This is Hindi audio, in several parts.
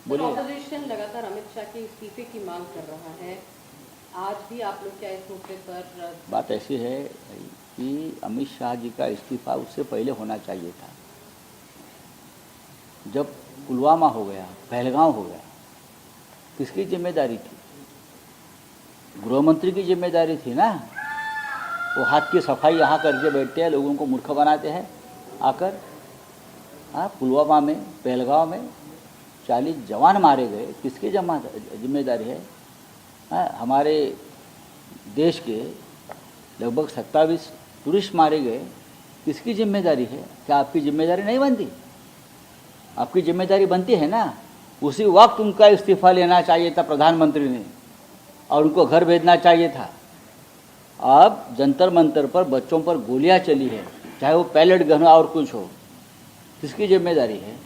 बोलिए। ऑपोजिशन लगातार अमित शाह के इस्तीफे की मांग कर रहा है, आज भी आप लोग क्या इस मुद्दे पर? बात ऐसी है कि अमित शाह जी का इस्तीफा उससे पहले होना चाहिए था। जब पुलवामा हो गया, पहलगांव हो गया, किसकी जिम्मेदारी थी? गृह मंत्री की जिम्मेदारी थी ना। वो हाथ की सफाई यहाँ करके बैठते हैं, लोगों को मूर्ख बनाते हैं आकर। हाँ, पुलवामा में, पहलगांव में 40 जवान मारे गए, किसकी जिम्मेदारी है? हाँ, हमारे देश के लगभग 27 टूरिस्ट मारे गए, किसकी जिम्मेदारी है? क्या आपकी जिम्मेदारी नहीं बनती? आपकी जिम्मेदारी बनती है ना। उसी वक्त उनका इस्तीफा लेना चाहिए था प्रधानमंत्री ने, और उनको घर भेजना चाहिए था। अब जंतर मंतर पर बच्चों पर गोलियां चली है, चाहे वो पैलेट गन हो और कुछ हो, किसकी जिम्मेदारी है?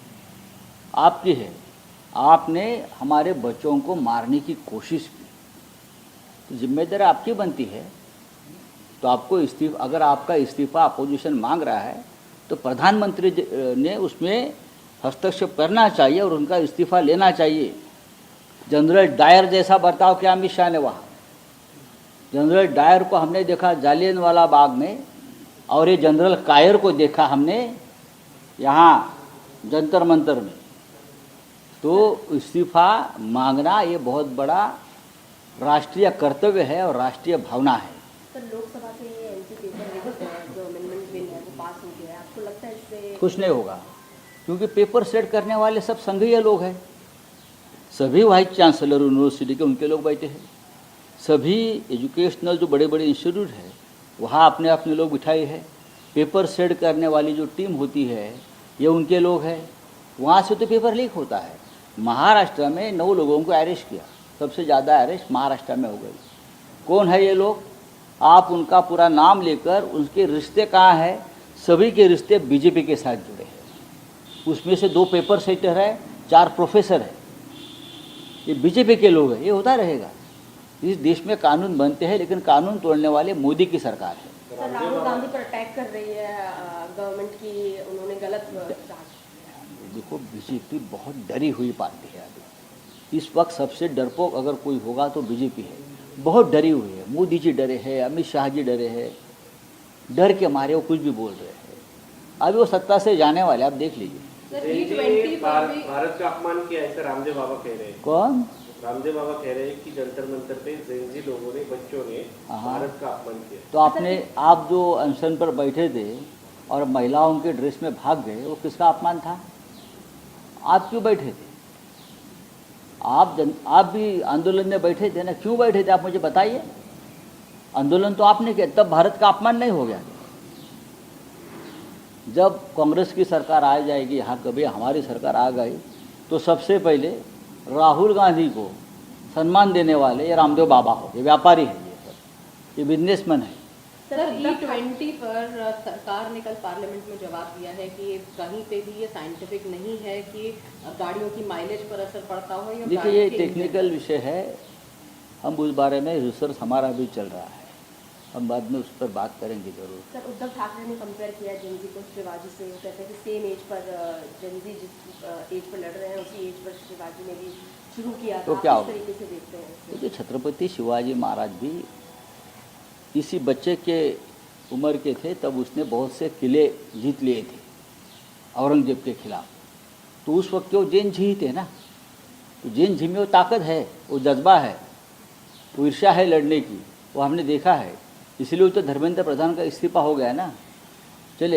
आपकी है। आपने हमारे बच्चों को मारने की कोशिश की, तो जिम्मेदारी आपकी बनती है। तो आपको इस्तीफा, अगर आपका इस्तीफा अपोजिशन मांग रहा है तो प्रधानमंत्री ने उसमें हस्तक्षेप करना चाहिए और उनका इस्तीफा लेना चाहिए। जनरल डायर जैसा बर्ताव किया अमित शाह ने वहाँ। जनरल डायर को हमने देखा जालियनवाला बाग में, और ये जनरल कायर को देखा हमने यहाँ जंतर मंतर में। तो इस्तीफा मांगना ये बहुत बड़ा राष्ट्रीय कर्तव्य है और राष्ट्रीय भावना है। सर, लोकसभा के ये एंटी पेपर जो अमेंडमेंट बिल है वो पास हो गया है, आपको लगता है इससे कुछ नहीं होगा? क्योंकि पेपर सेट करने वाले सब संघीय लोग हैं। सभी वाइस चांसलर यूनिवर्सिटी के उनके लोग बैठे हैं। सभी एजुकेशनल जो बड़े बड़े इंस्टीट्यूट है वहाँ अपने अपने लोग बिठाए हैं। पेपर सेट करने वाली जो टीम होती है ये उनके लोग हैं। वहाँ से तो पेपर लीक होता है। महाराष्ट्र में 9 लोगों को अरेस्ट किया, सबसे ज़्यादा अरेस्ट महाराष्ट्र में हो गई। कौन है ये लोग? आप उनका पूरा नाम लेकर, उनके रिश्ते कहाँ हैं? सभी के रिश्ते बीजेपी के साथ जुड़े हैं। उसमें से 2 पेपर सेटर है, 4 प्रोफेसर है, ये बीजेपी के लोग हैं। ये होता रहेगा। इस देश में कानून बनते हैं, लेकिन कानून तोड़ने वाले मोदी की सरकार है। सर, राहुल गांधी पर अटैक कर रही है गवर्नमेंट की, उन्होंने गलत देखो, बीजेपी बहुत डरी हुई पार्टी है अभी। इस वक्त सबसे डरपोक अगर कोई होगा तो बीजेपी है। बहुत डरी हुई है। मोदी जी डरे हैं, अमित शाह जी डरे हैं, डर के मारे वो कुछ भी बोल रहे हैं। अभी वो सत्ता से जाने वाले, आप देख लीजिए। भारत का अपमान किया ऐसा रामदेव बाबा कह रहे हैं। कौन? रामदेव बाबा कह रहे हैं कि जंतर मंतर पे जेनजी लोगों ने, बच्चों ने भारत का अपमान किया। तो आप जो अनशन पर बैठे थे और महिलाओं के ड्रेस में भाग गए, वो किसका अपमान था? आप क्यों बैठे थे? आप भी आंदोलन में बैठे थे ना? क्यों बैठे थे आप मुझे बताइए। आंदोलन तो आपने किया, तब भारत का अपमान नहीं हो गया? जब कांग्रेस की सरकार आ जाएगी यहाँ, कभी हमारी सरकार आ गई, तो सबसे पहले राहुल गांधी को सम्मान देने वाले ये रामदेव बाबा हो। ये व्यापारी है, ये बिजनेसमैन है। सर, E20 पर सरकार ने कल पार्लियामेंट में जवाब दिया है कि कहीं पे भी ये साइंटिफिक नहीं है कि गाड़ियों की माइलेज पर असर पड़ता हो या देखिए, ये टेक्निकल विषय है। हम उस बारे में रिसर्च हमारा भी चल रहा है, हम बाद में उस पर बात करेंगे जरूर। सर, उद्धव ठाकरे ने कंपेयर किया जेनजी को शिवाजी से। वो कहते हैं कि सेम एज पर जेनजी जिस एज पर लड़ रहे हैं उसी एज पर शिवाजी ने भी शुरू किया। तो क्या किस तरीके से देखते हैं? देखिए, छत्रपति शिवाजी महाराज भी इसी बच्चे के उम्र के थे, तब उसने बहुत से किले जीत लिए थे औरंगजेब के खिलाफ। तो उस वक्त वो जैन जी थे ना। तो जैन जी में वो ताकत है, वो जज्बा है, वो ईर्ष्या है लड़ने की, वो हमने देखा है। इसलिए तो धर्मेंद्र प्रधान का इस्तीफा हो गया ना।